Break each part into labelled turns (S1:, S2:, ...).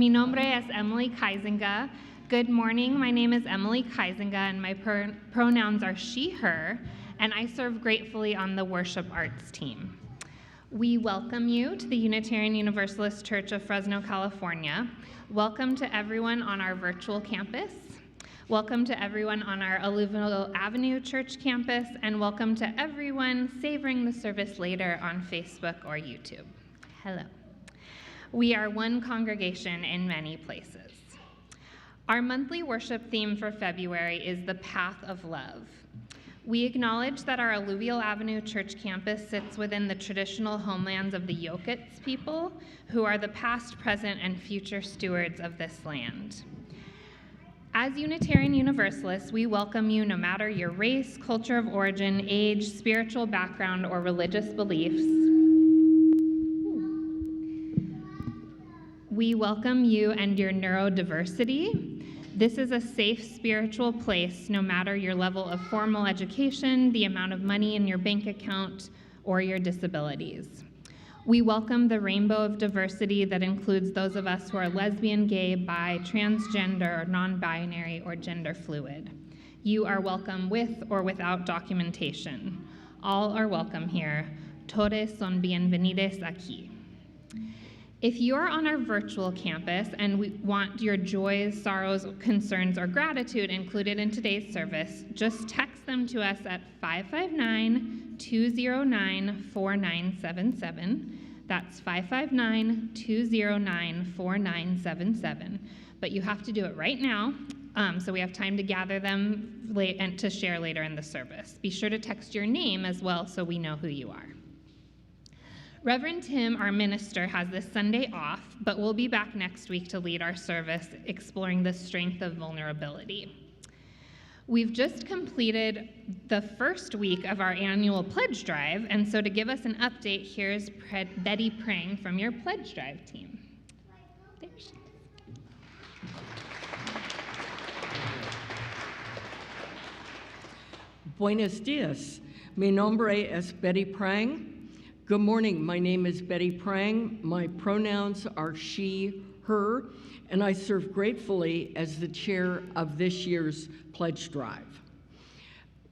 S1: Mi nombre es Emily Kaisinga. Good morning, my name is Emily Kaisinga, and my pronouns are she, her, and I serve gratefully on the worship arts team. We welcome you to the Unitarian Universalist Church of Fresno, California. Welcome to everyone on our virtual campus. Welcome to everyone on our Alluvial Avenue Church campus, and welcome to everyone savoring the service later on Facebook or YouTube. Hello. We are one congregation in many places. Our monthly worship theme for February is the Path of Love. We acknowledge that our Alluvial Avenue Church campus sits within the traditional homelands of the Yokets people, who are the past, present, and future stewards of this land. As Unitarian Universalists, we welcome you no matter your race, culture of origin, age, spiritual background, or religious beliefs. We welcome you and your neurodiversity. This is a safe spiritual place no matter your level of formal education, the amount of money in your bank account, or your disabilities. We welcome the rainbow of diversity that includes those of us who are lesbian, gay, bi, transgender, non-binary, or gender fluid. You are welcome with or without documentation. All are welcome here. Todos son bienvenidos aquí. If you are on our virtual campus and we want your joys, sorrows, concerns, or gratitude included in today's service, just text them to us at 559-209-4977. That's 559-209-4977. But you have to do it right now, so we have time to gather them and to share later in the service. Be sure to text your name as well so we know who you are. Reverend Tim, our minister, has this Sunday off, but we'll be back next week to lead our service exploring the strength of vulnerability. We've just completed the first week of our annual pledge drive, and so to give us an update, here's Betty Prang from your pledge drive team. There she is.
S2: Buenos dias. Mi nombre es Betty Prang. Good morning, my name is Betty Prang. My pronouns are she, her, and I serve gratefully as the chair of this year's pledge drive.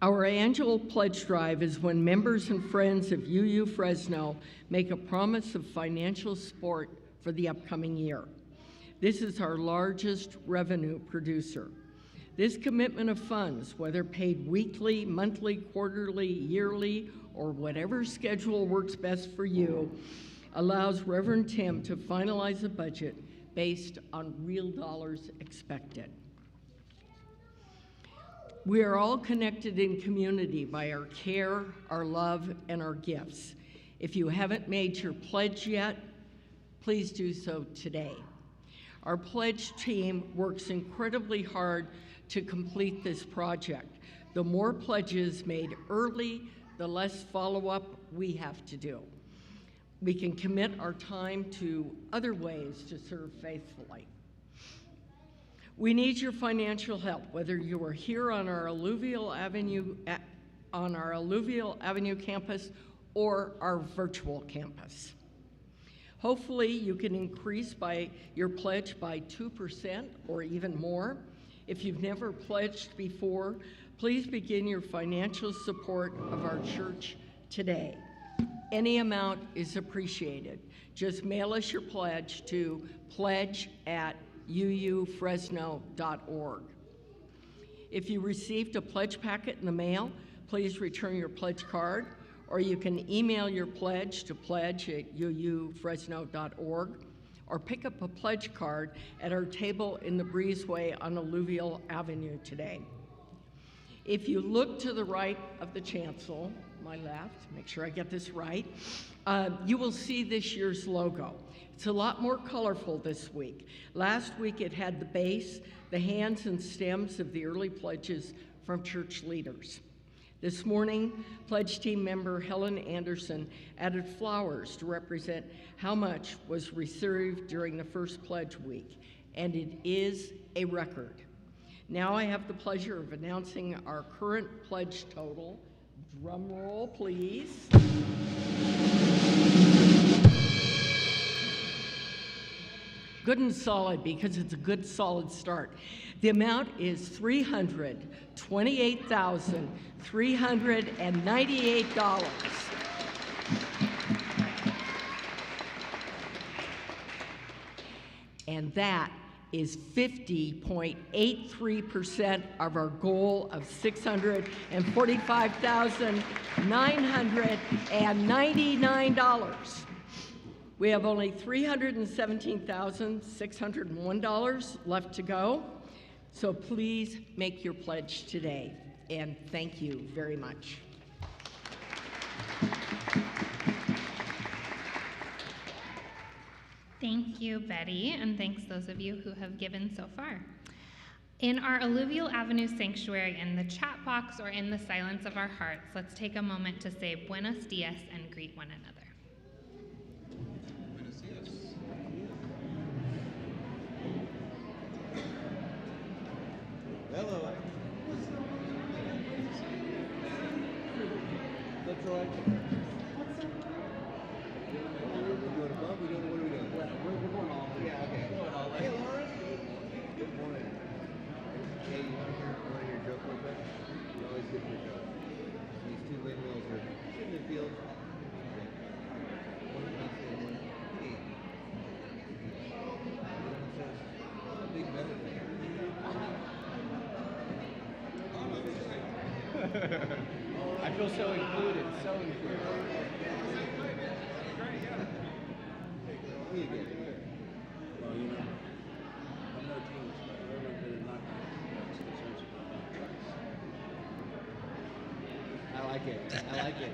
S2: Our annual pledge drive is when members and friends of UU Fresno make a promise of financial support for the upcoming year. This is our largest revenue producer. This commitment of funds, whether paid weekly, monthly, quarterly, yearly, or whatever schedule works best for you, allows Reverend Tim to finalize a budget based on real dollars expected. We are all connected in community by our care, our love, and our gifts. If you haven't made your pledge yet, please do so today. Our pledge team works incredibly hard to complete this project. The more pledges made early, the less follow-up we have to do. We can commit our time to other ways to serve faithfully. We need your financial help, whether you are here on our Alluvial Avenue campus or our virtual campus. Hopefully, you can increase your pledge by 2% or even more. If you've never pledged before, please begin your financial support of our church today. Any amount is appreciated. Just mail us your pledge to pledge@uufresno.org. If you received a pledge packet in the mail, please return your pledge card, or you can email your pledge to pledge@uufresno.org, or pick up a pledge card at our table in the breezeway on Alluvial Avenue today. If you look to the right of the chancel, my left, make sure I get this right, you will see this year's logo. It's a lot more colorful this week. Last week it had the base, the hands and stems of the early pledges from church leaders. This morning, pledge team member Helen Anderson added flowers to represent how much was received during the first pledge week, and it is a record. Now I have the pleasure of announcing our current pledge total. Drum roll, please. good and solid because it's a good solid start. The amount is $328,398. And that is 50.83% of our goal of $645,999. We have only $317,601 left to go, so please make your pledge today, and thank you very much.
S1: Thank you, Betty, and thanks those of you who have given so far. In our Alluvial Avenue Sanctuary, in the chat box or in the silence of our hearts, let's take a moment to say Buenos Dias and greet one another.
S3: Buenos dias. Hello. That's right.
S4: I feel so included, so included.
S3: Well, you know, I'm no genius, but I really did not concerns about drugs. I like it. I like it.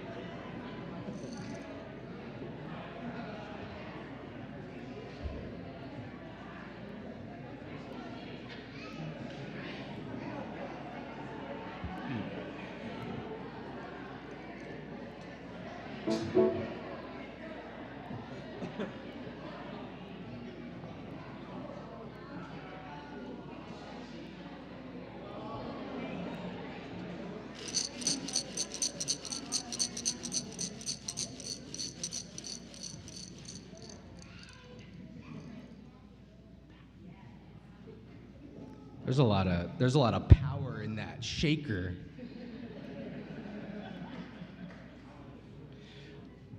S4: There's a lot of power in that shaker.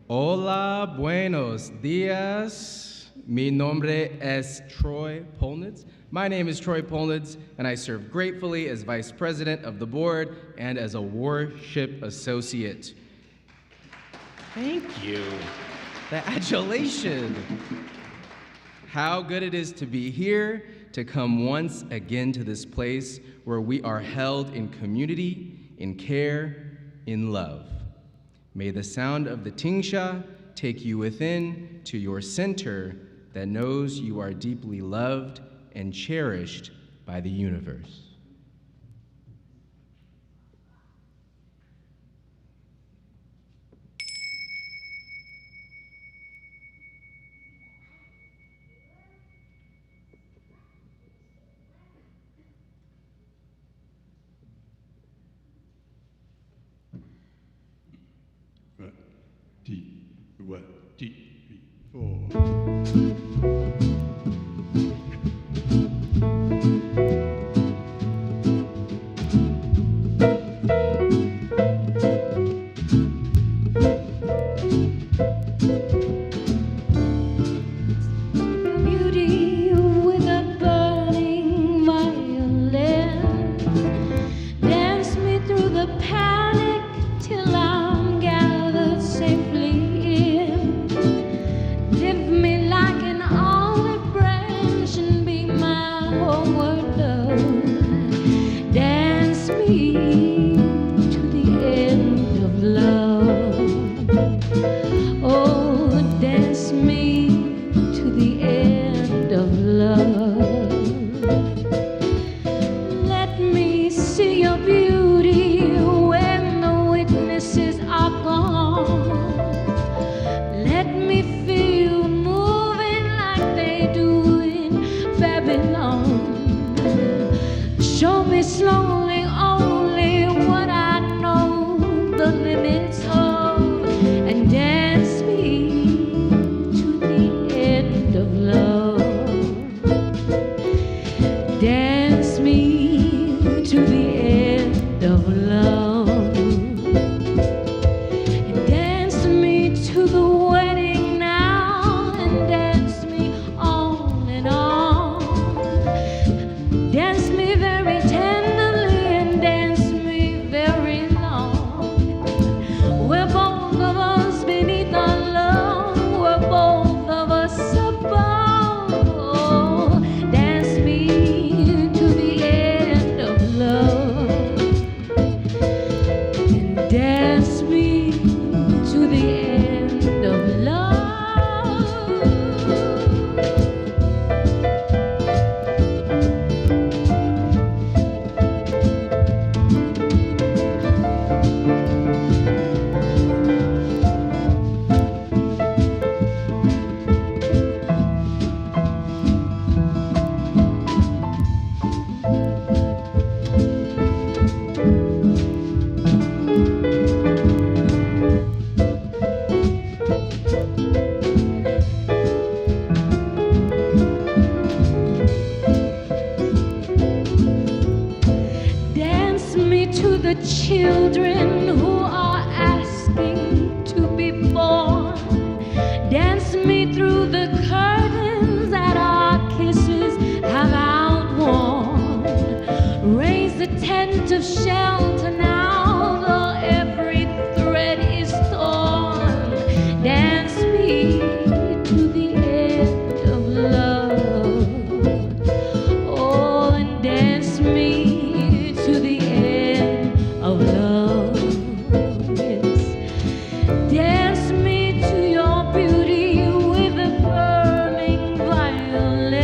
S4: Hola, buenos dias. Mi nombre es Troy Polnitz. My name is Troy Polnitz, and I serve gratefully as Vice President of the Board and as a Worship Associate. Thank you. The adulation. How good it is to be here, to come once again to this place where we are held in community, in care, in love. May the sound of the tingsha take you within to your center that knows you are deeply loved and cherished by the universe.
S3: One, two, three, four.
S5: Beauty with a burning violin, dance me through the panic till I'm gathered safely in. Lift me like an olive branch and be my homeward love. Dance me to the end of love. Oh, dance me to the end of love. Let me see your beauty when the witnesses are gone. Let me feel moving like they do in Babylon. Show me slowly only what I know the limits of, and dance me to the end of love. to the children who are asking to be born. Dance me through the curtains that our kisses have outworn. Raise the tent of shelter now, though every thread is torn. Dance me to the end of love. Oh, and dance me to the end of love. Yes. Dance me to your beauty with a burning violin.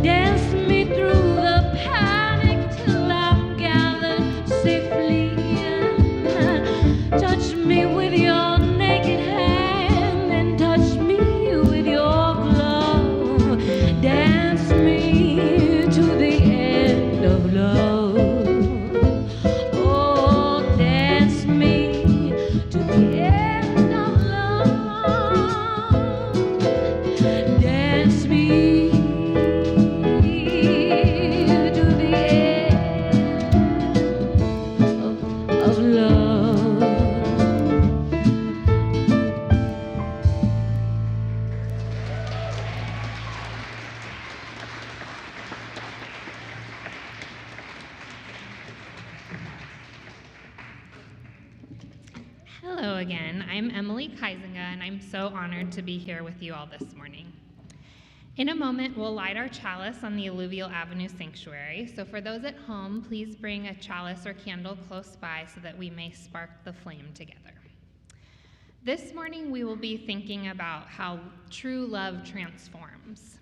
S5: Dance me through the panic till I'm gathered safely in. Touch me with your naked hand and touch me with your glove. Dance me to the end of love. Oh, dance me to the end of love. Dance me to the end of love.
S1: Hello again. I'm Emily Kaisinga, and I'm so honored to be here with you all this morning. In a moment, we'll light our chalice on the Alluvial Avenue Sanctuary. So for those at home, please bring a chalice or candle close by so that we may spark the flame together. This morning, we will be thinking about how true love transforms.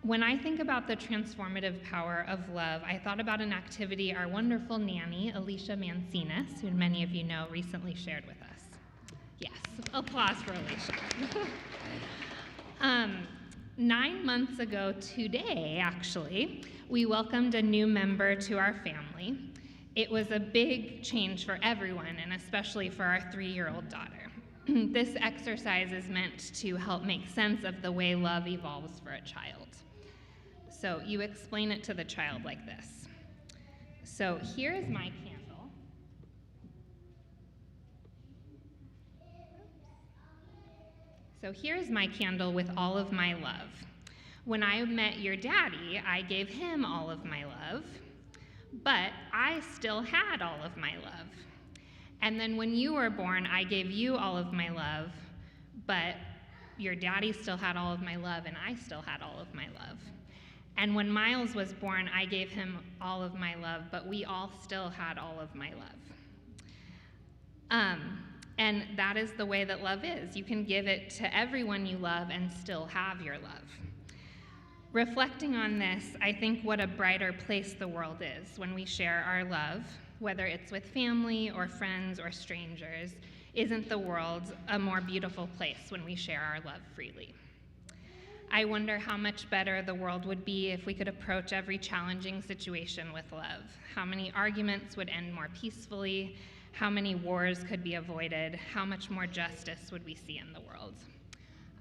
S1: When I think about the transformative power of love, I thought about an activity our wonderful nanny, Alicia Mancinas, who many of you know, recently shared with us. Yes, applause for Alicia. 9 months ago today, actually, we welcomed a new member to our family. It was a big change for everyone, and especially for our 3-year-old daughter. This exercise is meant to help make sense of the way love evolves for a child. So you explain it to the child like this. So here is my candle. So here's my candle with all of my love. When I met your daddy, I gave him all of my love, but I still had all of my love. And then when you were born, I gave you all of my love, but your daddy still had all of my love, and I still had all of my love. And when Miles was born, I gave him all of my love, but we all still had all of my love. And that is the way that love is. You can give it to everyone you love and still have your love. Reflecting on this, I think what a brighter place the world is when we share our love, whether it's with family or friends or strangers. Isn't the world a more beautiful place when we share our love freely? I wonder how much better the world would be if we could approach every challenging situation with love. How many arguments would end more peacefully? How many wars could be avoided? How much more justice would we see in the world?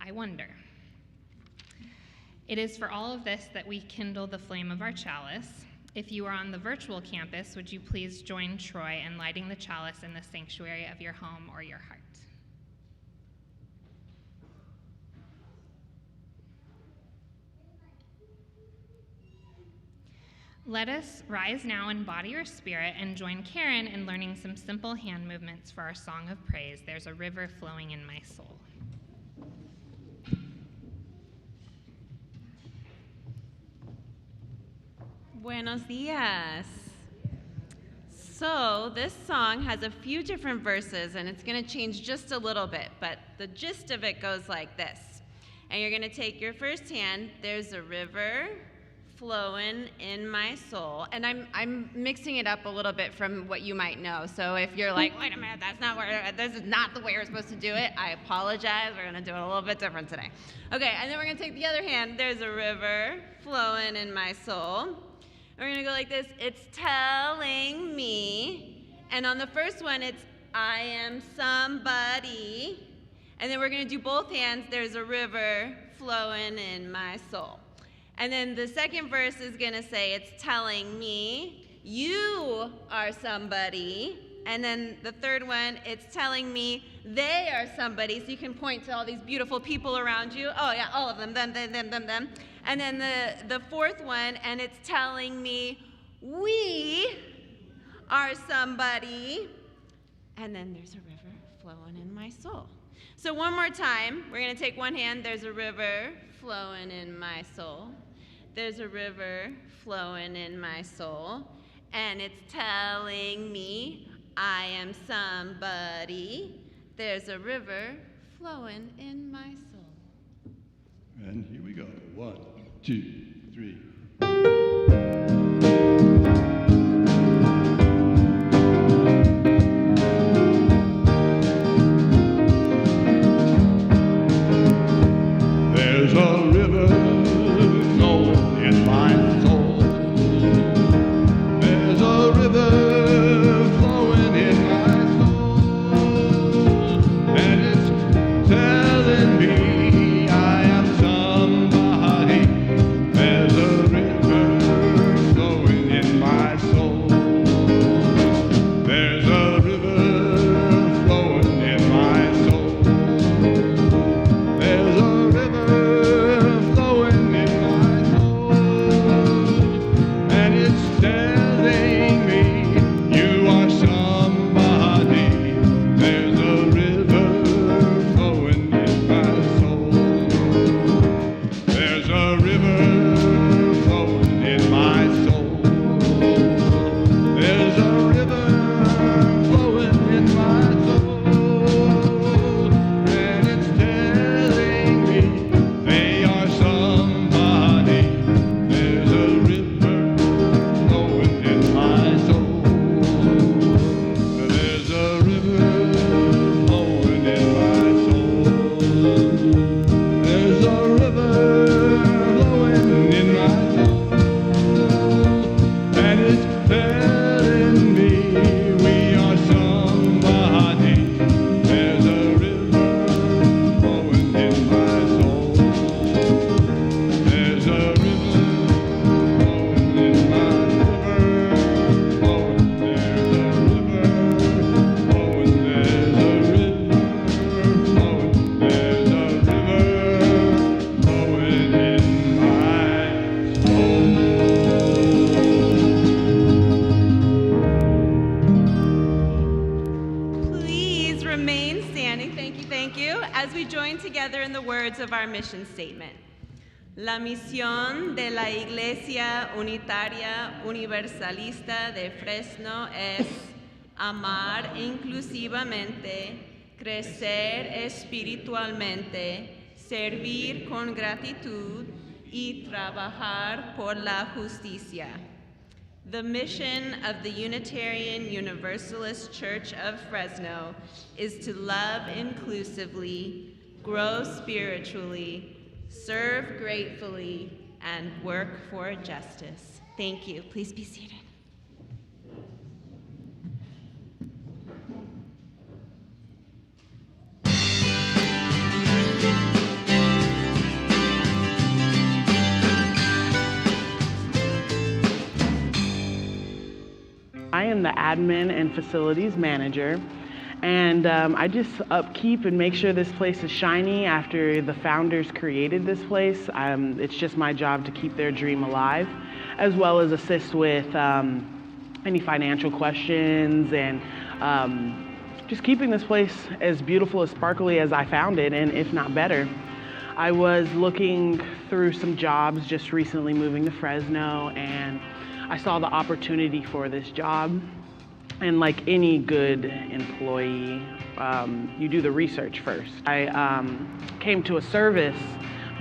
S1: I wonder. It is for all of this that we kindle the flame of our chalice. If you are on the virtual campus, would you please join Troy in lighting the chalice in the sanctuary of your home or your heart? Let us rise now in body or spirit and join Karen in learning some simple hand movements for our song of praise, There's a River Flowing in My Soul.
S6: Buenos dias. So this song has a few different verses, and it's going to change just a little bit, but the gist of it goes like this. And you're going to take your first hand, there's a river flowing in my soul. And I'm mixing it up a little bit from what you might know. So if you're like, wait a minute, this is not the way we're supposed to do it, I apologize. We're going to do it a little bit different today. Okay, and then we're going to take the other hand, there's a river flowing in my soul. We're going to go like this. It's telling me. And on the first one, it's I am somebody. And then we're going to do both hands. There's a river flowing in my soul. And then the second verse is going to say it's telling me. you are somebody. And then the third one, it's telling me they are somebody. So you can point to all these beautiful people around you. Oh yeah, all of them, them. And then the fourth one, and it's telling me we are somebody. And then there's a river flowing in my soul. So one more time, we're gonna take one hand. There's a river flowing in my soul. There's a river flowing in my soul. And it's telling me I am somebody. There's a river flowing in my soul.
S7: And here we go. 1, 2, 3. There's a river flowing in my soul. There's a river flowing in my soul, and it's telling me I am somebody. There's a river flowing in my soul. There's a river flowing in my soul. There's a river flowing in my soul, and it's telling me you are somebody. There's a river flowing in my soul. There's a river flowing in my soul. There's a river flowing in my soul, and it's telling me they are somebody. There's a river flowing in my soul. There's a river flowing in my soul. There's a river flowing in my soul, and it's telling me we are somebody. There's a river flowing in my soul. There's a river flowing in my river flowing. There's a river flowing. There's a river flowing. There's a river flowing in my soul.
S6: Please remain standing. Thank you, as we join together in the words of our mission statement. La misión de la Iglesia Unitaria Universalista de Fresno es amar inclusivamente, crecer espiritualmente, servir con gratitud y trabajar por la justicia. The mission of the Unitarian Universalist Church of Fresno is to love inclusively, grow spiritually, serve gratefully, and work for justice. Thank you. Please be seated.
S8: I am the admin and facilities manager, and I just upkeep and make sure this place is shiny after the founders created this place. It's just my job to keep their dream alive, as well as assist with any financial questions and just keeping this place as beautiful, as sparkly as I found it, and if not better. I was looking through some jobs just recently moving to Fresno, and I saw the opportunity for this job. And like any good employee, you do the research first. I came to a service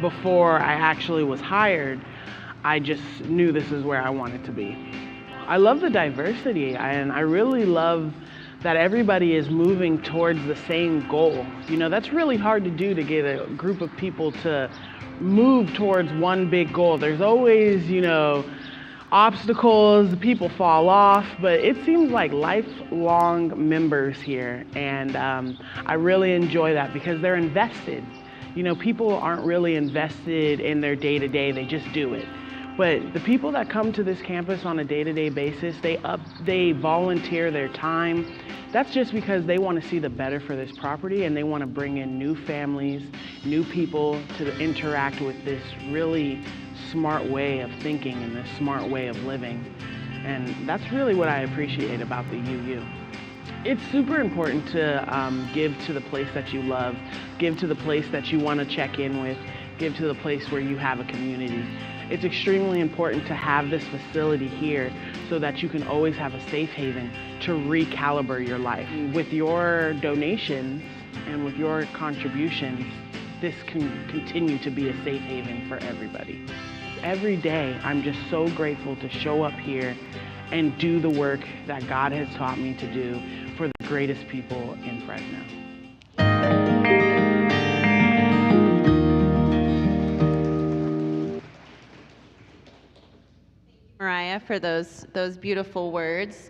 S8: before I actually was hired. I just knew this is where I wanted to be. I love the diversity, and I really love that everybody is moving towards the same goal. You know, that's really hard to do, to get a group of people to move towards one big goal. There's always, you know, obstacles, people fall off, but it seems like lifelong members here, and I really enjoy that because they're invested. You know, people aren't really invested in their day-to-day, they just do it. But the people that come to this campus on a day-to-day basis, they volunteer their time. That's just because they want to see the better for this property, and they want to bring in new families, new people to interact with this really smart way of thinking and this smart way of living. And that's really what I appreciate about the UU. It's super important to give to the place that you love, give to the place that you want to check in with, give to the place where you have a community. It's extremely important to have this facility here so that you can always have a safe haven to recalibrate your life. With your donations and with your contributions, this can continue to be a safe haven for everybody. Every day, I'm just so grateful to show up here and do the work that God has taught me to do for the greatest people in Fresno.
S6: Mariah, for those beautiful words.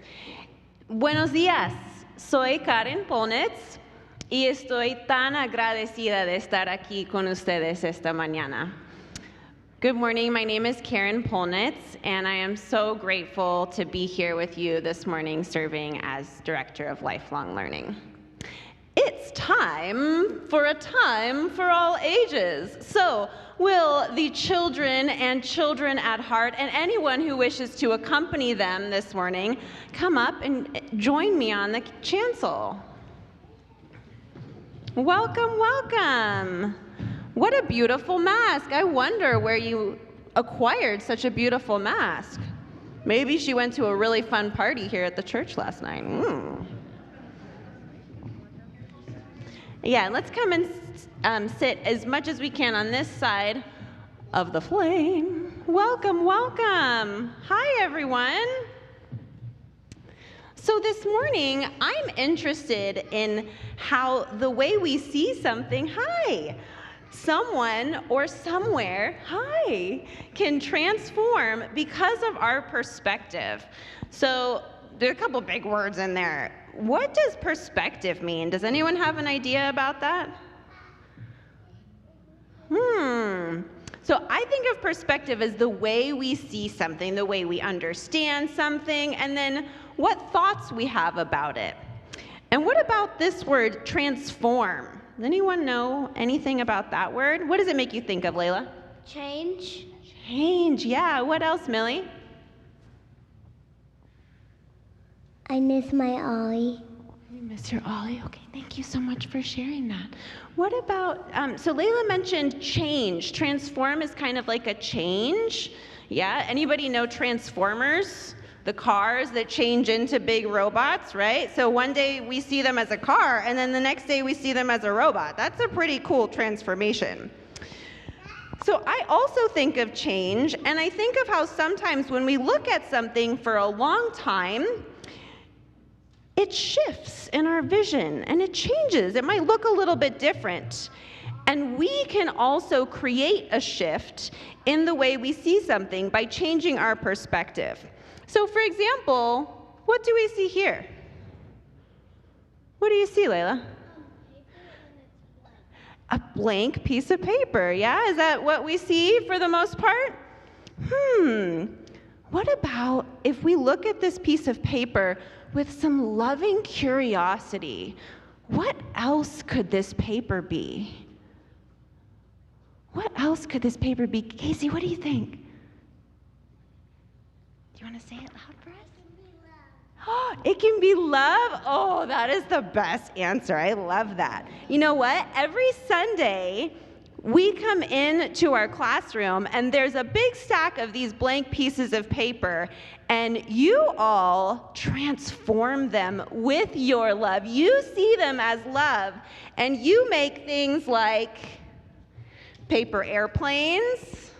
S6: Buenos días, soy Karen Ponetz y estoy tan agradecida de estar aquí con ustedes esta mañana. Good morning, my name is Karen Polnitz, and I am so grateful to be here with you this morning serving as Director of Lifelong Learning. It's time for a time for all ages. So will the children and children at heart and anyone who wishes to accompany them this morning come up and join me on the chancel. Welcome, welcome. What a beautiful mask. I wonder where you acquired such a beautiful mask. Maybe she went to a really fun party here at the church last night. Yeah, let's come and sit as much as we can on this side of the flame. Welcome, welcome. Hi, everyone. So this morning, I'm interested in how the way we see something, someone or somewhere, can transform because of our perspective. So there are a couple big words in there. What does perspective mean? Does anyone have an idea about that? So I think of perspective as the way we see something, the way we understand something, and then what thoughts we have about it. And what about this word, transform? Does anyone know anything about that word? What does it make you think of, Layla?
S9: Change.
S6: Change, yeah. What else, Millie?
S9: I miss my Ollie.
S6: You miss your Ollie? Okay, thank you so much for sharing that. What about, so Layla mentioned change. Transform is kind of like a change. Yeah, anybody know Transformers? The cars that change into big robots, right? So one day we see them as a car, and then the next day we see them as a robot. That's a pretty cool transformation. So I also think of change, and I think of how sometimes when we look at something for a long time, it shifts in our vision, and it changes. It might look a little bit different. And we can also create a shift in the way we see something by changing our perspective. So for example, what do we see here? What do you see, Layla? A blank piece of paper, yeah? Is that what we see for the most part? What about if we look at this piece of paper with some loving curiosity? What else could this paper be? What else could this paper be? Casey, what do you think? Do you want to say it loud for us? It can be love? Oh, that is the best answer. I love that. You know what? Every Sunday, we come into our classroom, and there's a big stack of these blank pieces of paper, and you all transform them with your love. You see them as love, and you make things like paper airplanes.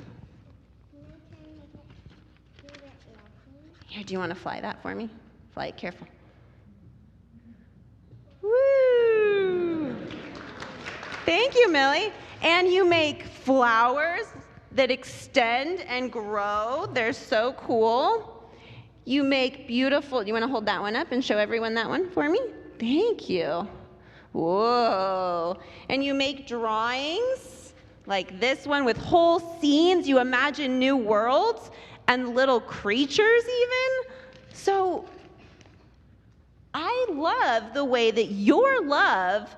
S6: Here, do you want to fly that for me? Fly it careful. Woo! Thank you, Millie. And you make flowers that extend and grow. They're so cool. You make beautiful, you want to hold that one up and show everyone that one for me? Thank you. Whoa. And you make drawings like this one with whole scenes. You imagine new worlds and little creatures even. So I love the way that your love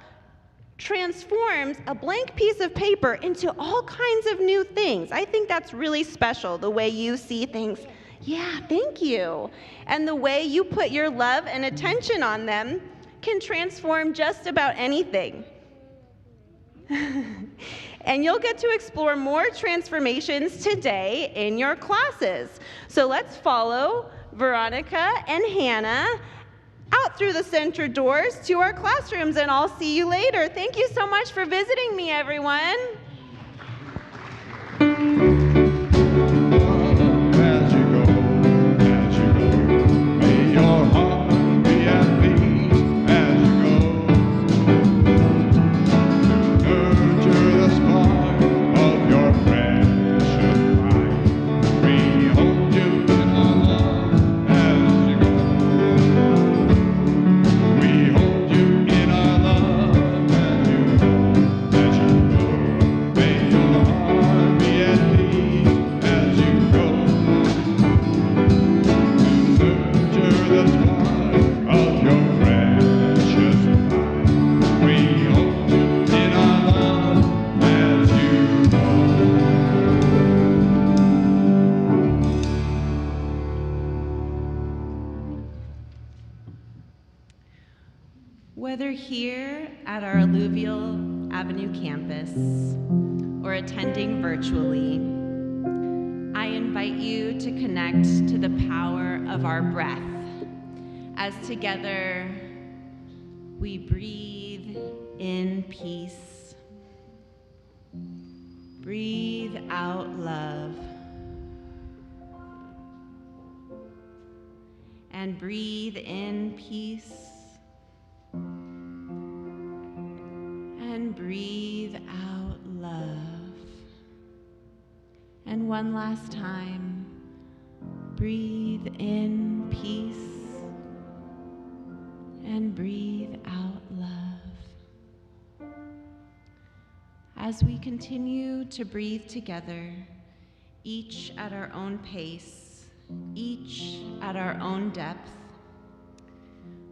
S6: transforms a blank piece of paper into all kinds of new things. I think that's really special, the way you see things. Yeah, thank you. And the way you put your love and attention on them can transform just about anything. And you'll get to explore more transformations today in your classes. So let's follow Veronica and Hannah out through the center doors to our classrooms, and I'll see you later. Thank you so much for visiting me, everyone.
S7: As you go, may your heart be at peace as you go. Nurture the spark of your precious mind. We hold you in our love as you go. We hold you in our love as you go. May your heart be at peace as you go. Nurture the spark of your precious mind. We hold you in our love as you go.
S6: Whether here at our Alluvial Avenue campus or attending virtually, I invite you to connect to the power of our breath as together we breathe in peace, breathe out love, and breathe in peace, and breathe out love. And one last time, breathe in peace and breathe out love. As we continue to breathe together, each at our own pace, each at our own depth,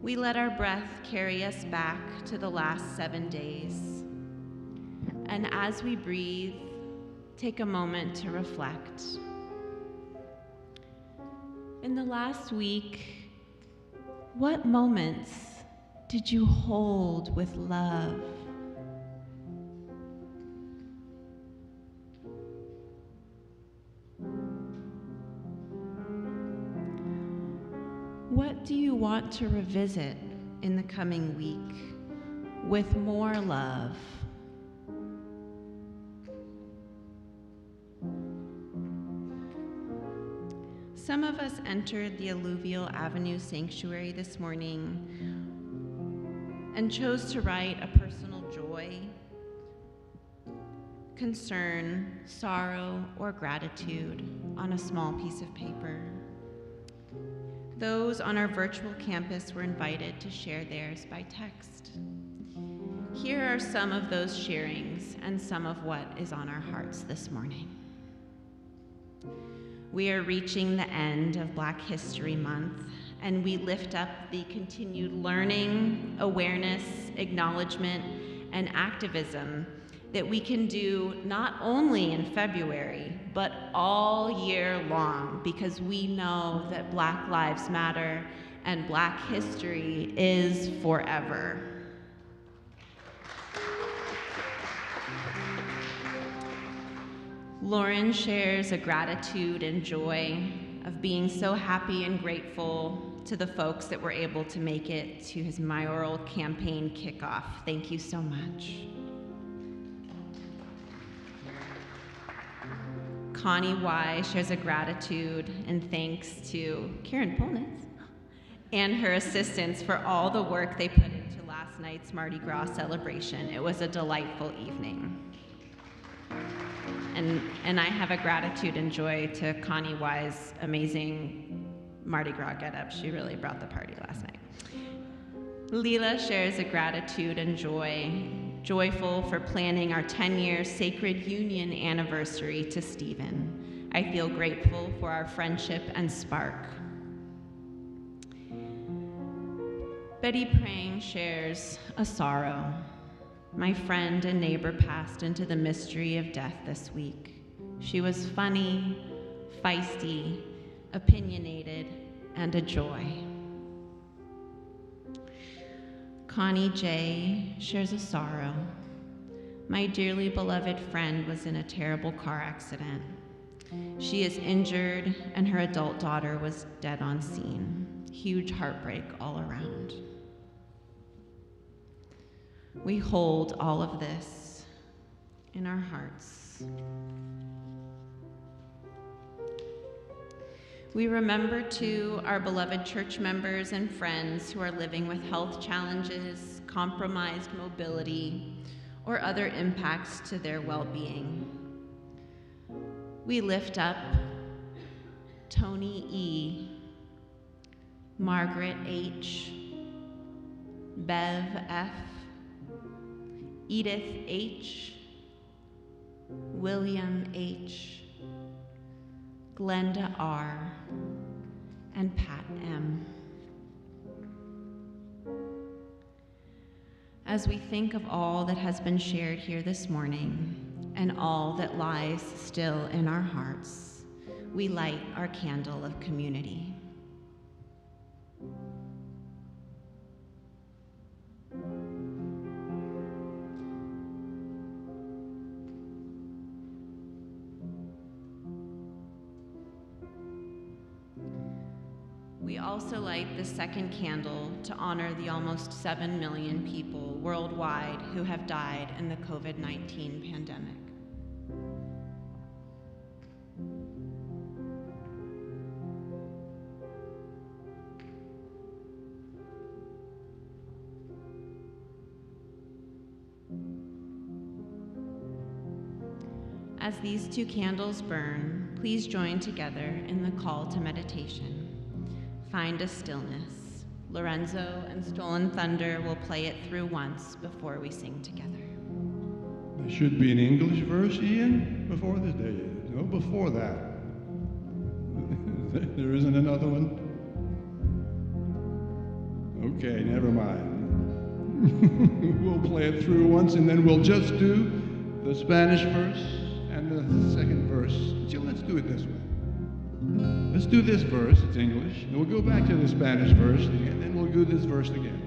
S6: we let our breath carry us back to the last 7 days. And as we breathe, take a moment to reflect. In the last week, what moments did you hold with love? What do you want to revisit in the coming week with more love? Some of us entered the Alluvial Avenue Sanctuary this morning and chose to write a personal joy, concern, sorrow, or gratitude on a small piece of paper. Those on our virtual campus were invited to share theirs by text. Here are some of those sharings and some of what is on our hearts this morning. We are reaching the end of Black History Month, and we lift up the continued learning, awareness, acknowledgement, and activism that we can do not only in February, but all year long, because we know that Black Lives Matter and Black history is forever. Lauren shares a gratitude and joy of being so happy and grateful to the folks that were able to make it to his mayoral campaign kickoff. Thank you so much. Connie Y shares a gratitude and thanks to Karen Polnitz and her assistants for all the work they put into last night's Mardi Gras celebration. It was a delightful evening. And I have a gratitude and joy to Connie Y's amazing Mardi Gras getup. She really brought the party last night. Leela shares a gratitude and joy joyful for planning our 10-year Sacred Union anniversary to Stephen. I feel grateful for our friendship and spark. Betty Prang shares a sorrow. My friend and neighbor passed into the mystery of death this week. She was funny, feisty, opinionated, and a joy. Connie J. shares a sorrow. My dearly beloved friend was in a terrible car accident. She is injured, and her adult daughter was dead on scene. Huge heartbreak all around. We hold all of this in our hearts. We remember, too, our beloved church members and friends who are living with health challenges, compromised mobility, or other impacts to their well-being. We lift up Tony E., Margaret H., Bev F., Edith H., William H., Glenda R., and Pat M. As we think of all that has been shared here this morning and all that lies still in our hearts, we light our candle of community. We also light the second candle to honor the almost 7 million people worldwide who have died in the COVID-19 pandemic. As these two candles burn, please join together in the call to meditation. Find a stillness. Lorenzo and Stolen Thunder will play it through once before we sing together.
S7: There should be an English verse, Ian, before this day. No, before that. There isn't another one? Okay, never mind. We'll play it through once, and then we'll just do the Spanish verse and the second verse. So let's do it this way. Let's do this verse, it's English, and we'll go back to the Spanish verse, and then we'll do this verse again.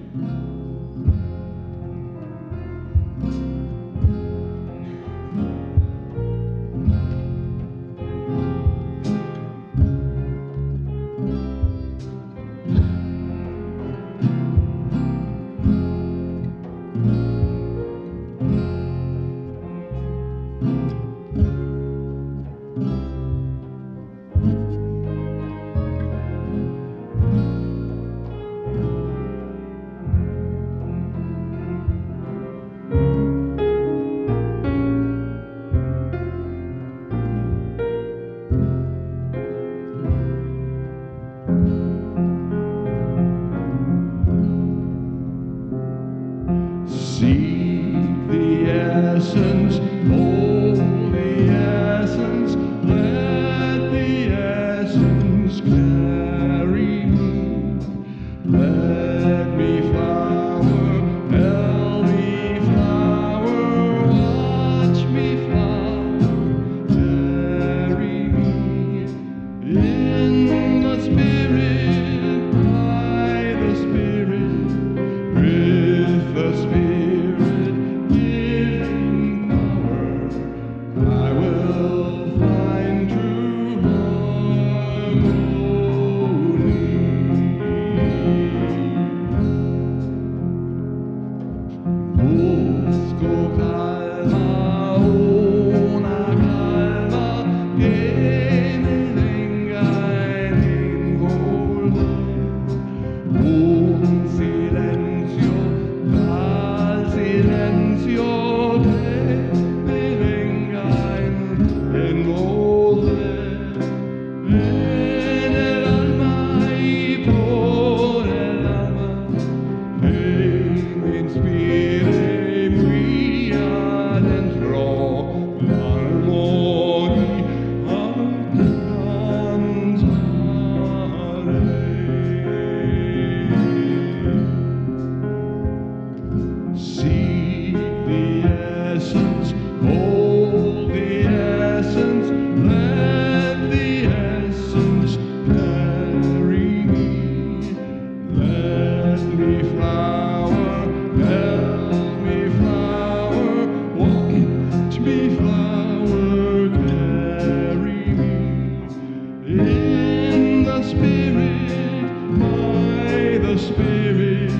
S7: the Spirit,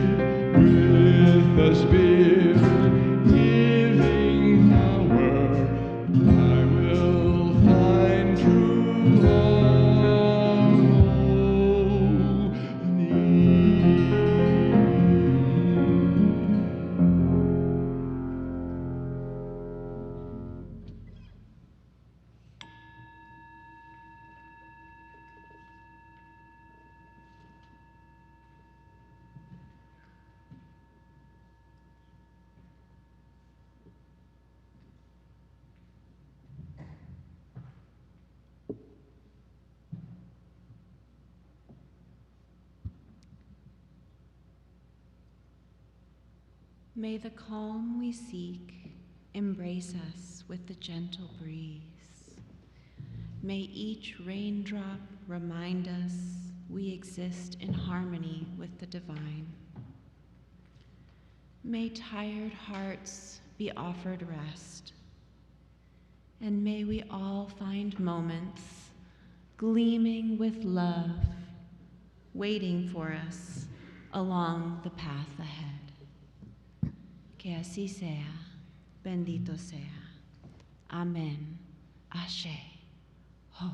S7: with the Spirit giving power, I will find true harmony.
S6: May the calm we seek embrace us with the gentle breeze. May each raindrop remind us we exist in harmony with the divine. May tired hearts be offered rest, and may we all find moments gleaming with love, waiting for us along the path ahead. Que así sea, bendito sea. Amen. Ashe. Ho.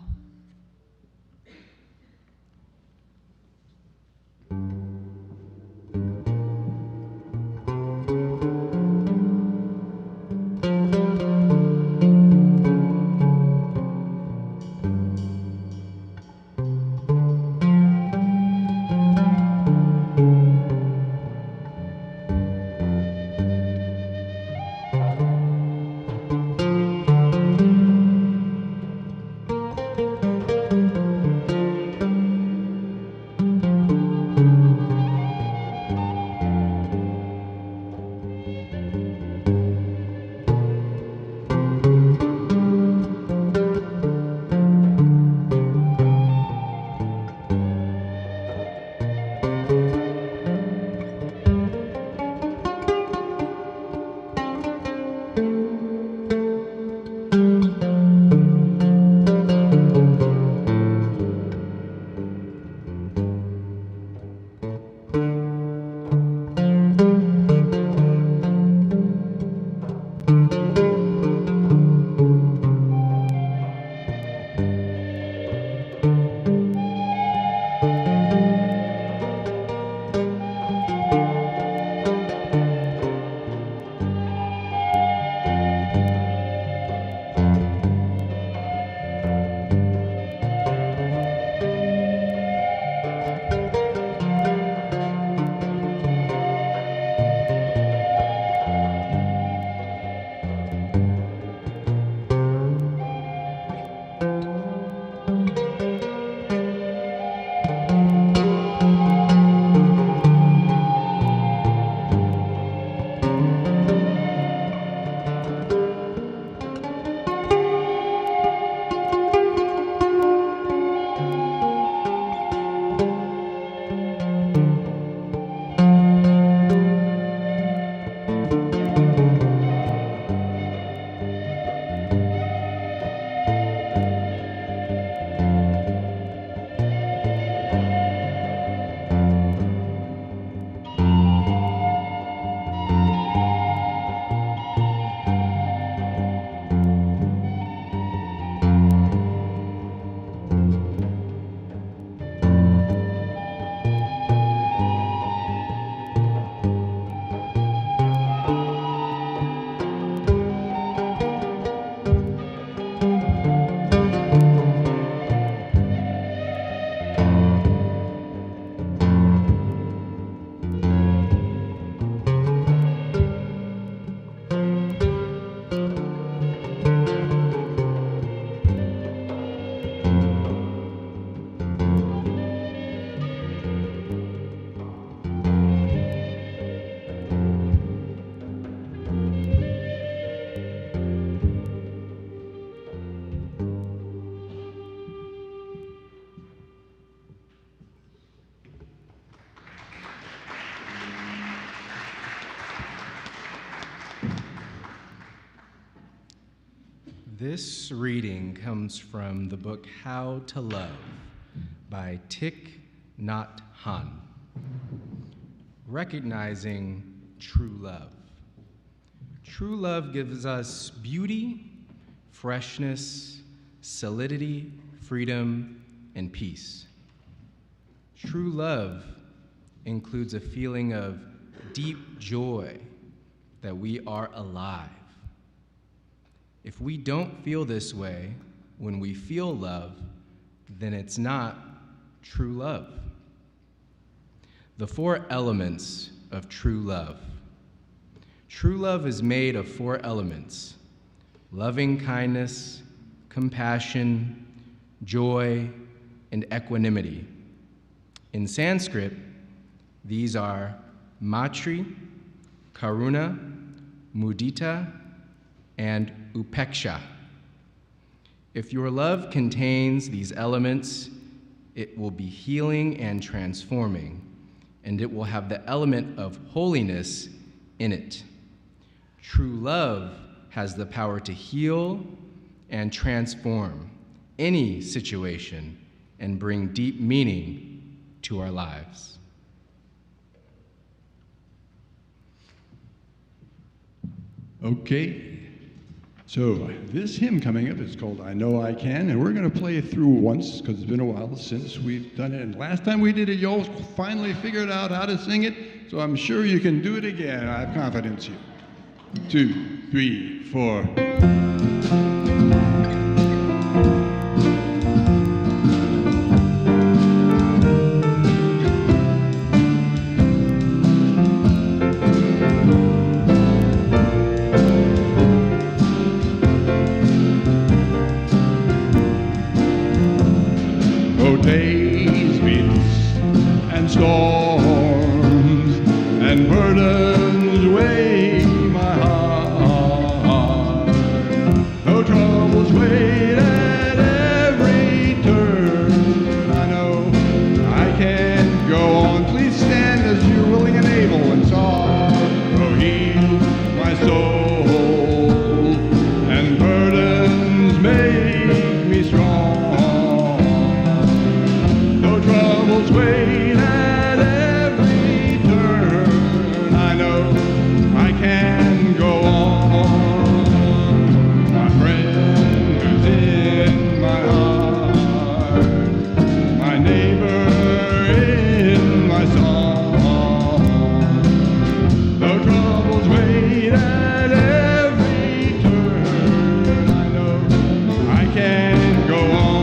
S4: This reading comes from the book How to Love by Thich Nhat Hanh. recognizing true love. True love gives us beauty, freshness, solidity, freedom, and peace. True love includes a feeling of deep joy that we are alive. If we don't feel this way when we feel love, then it's not true love. The 4 elements of true love. True love is made of 4 elements: loving kindness, compassion, joy, and equanimity. In Sanskrit, these are Maitri, Karuna, Mudita, and Upeksha. If your love contains these elements, it will be healing and transforming, and it will have the element of holiness in it. True love has the power to heal and transform any situation and bring deep meaning to our lives.
S7: Okay, so this hymn coming up is called I Know I Can, and we're going to play it through once because it's been a while since we've done it. And last time we did it, y'all finally figured out how to sing it, so I'm sure you can do it again. I have confidence in you. 2, 3, 4. Days, beats, and storms, and burdens weigh my heart. No troubles wait at every turn. I know I can go on. Please stand as you're willing and able, and sorrow heal my soul, and burdens make me strong. Wait at every turn. I know I can go on. My friend who's in my heart, my neighbor in my song. No troubles wait at every turn. I know I can go on.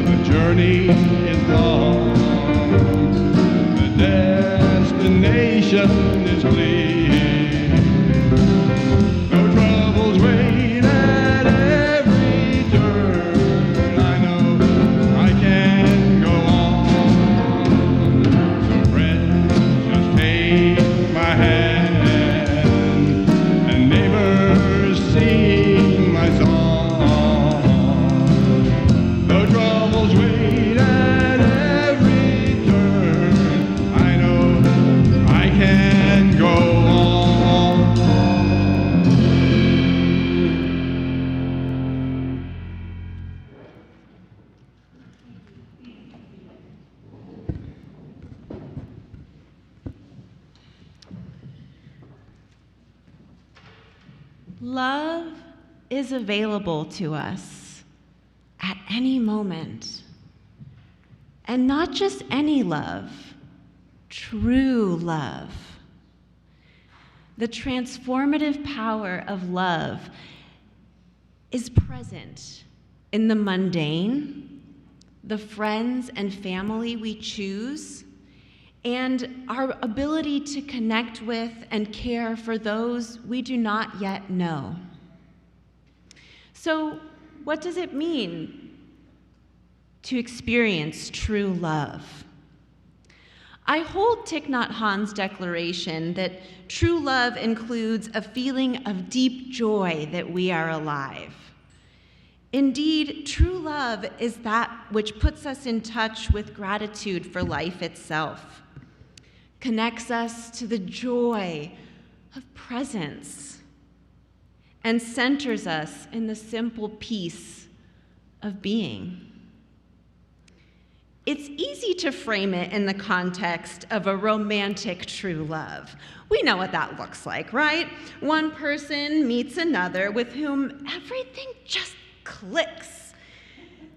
S7: The journey is long, the destination is clear. No troubles wait at every turn. I know I can go on. So friends, just take my hand, and neighbors sing my song. No troubles wait at every turn. I know I can go on.
S6: Love is available to us at any moment. And not just any love, true love. The transformative power of love is present in the mundane, the friends and family we choose, and our ability to connect with and care for those we do not yet know. So, what does it mean to experience true love? I hold Thich Nhat Hanh's declaration that true love includes a feeling of deep joy that we are alive. Indeed, true love is that which puts us in touch with gratitude for life itself, connects us to the joy of presence, and centers us in the simple peace of being. It's easy to frame it in the context of a romantic true love. We know what that looks like, right? One person meets another with whom everything just clicks.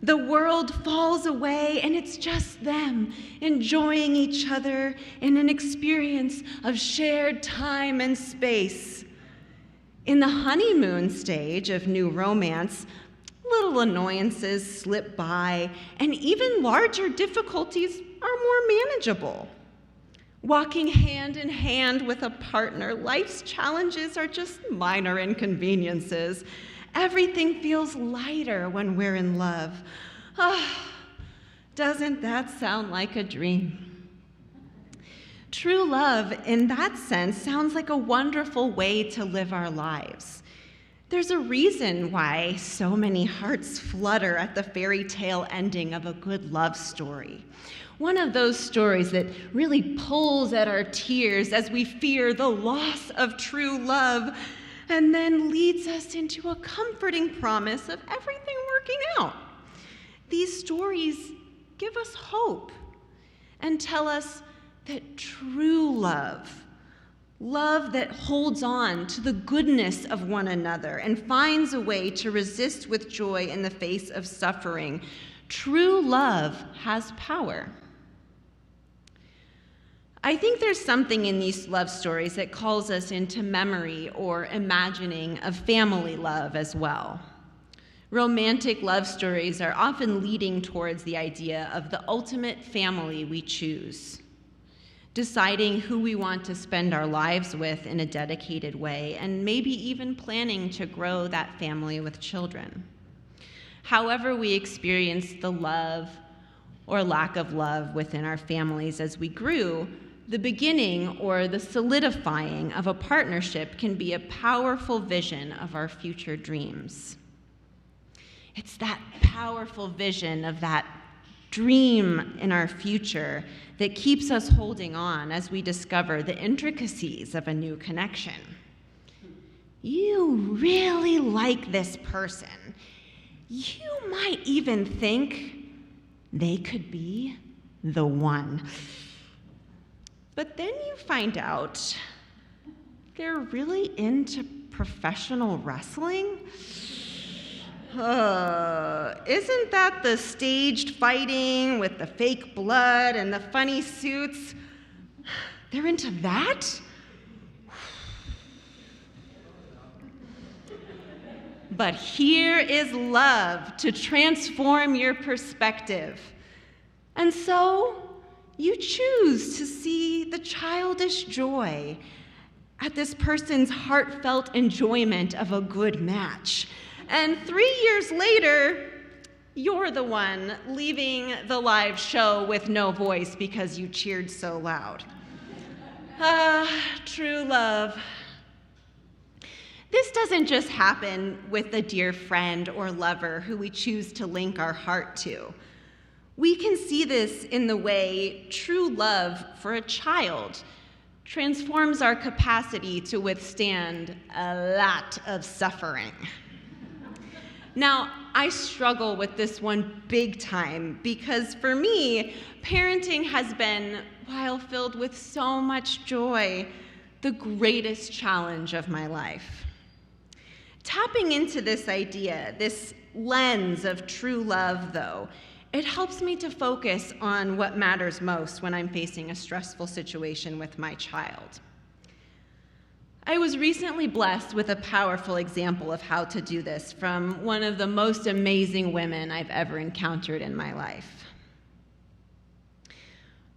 S6: The world falls away and it's just them enjoying each other in an experience of shared time and space. In the honeymoon stage of new romance, little annoyances slip by, and even larger difficulties are more manageable. Walking hand in hand with a partner, life's challenges are just minor inconveniences. Everything feels lighter when we're in love. Doesn't that sound like a dream? True love, in that sense, sounds like a wonderful way to live our lives. There's a reason why so many hearts flutter at the fairy tale ending of a good love story. One of those stories that really pulls at our tears as we fear the loss of true love, and then leads us into a comforting promise of everything working out. These stories give us hope and tell us that true love that holds on to the goodness of one another and finds a way to resist with joy in the face of suffering, true love has power. I think there's something in these love stories that calls us into memory or imagining of family love as well. Romantic love stories are often leading towards the idea of the ultimate family we choose, deciding who we want to spend our lives with in a dedicated way, and maybe even planning to grow that family with children. However we experience the love or lack of love within our families as we grew, the beginning or the solidifying of a partnership can be a powerful vision of our future dreams. It's that powerful vision of that dream in our future that keeps us holding on as we discover the intricacies of a new connection. You really like this person. You might even think they could be the one. But then you find out they're really into professional wrestling. Isn't that the staged fighting with the fake blood and the funny suits? They're into that? But here is love to transform your perspective. And so you choose to see the childish joy at this person's heartfelt enjoyment of a good match. And 3 years later, you're the one leaving the live show with no voice because you cheered so loud. True love. This doesn't just happen with a dear friend or lover who we choose to link our heart to. We can see this in the way true love for a child transforms our capacity to withstand a lot of suffering. Now, I struggle with this one big time because for me, parenting has been, while filled with so much joy, the greatest challenge of my life. Tapping into this idea, this lens of true love, though, it helps me to focus on what matters most when I'm facing a stressful situation with my child. I was recently blessed with a powerful example of how to do this from one of the most amazing women I've ever encountered in my life.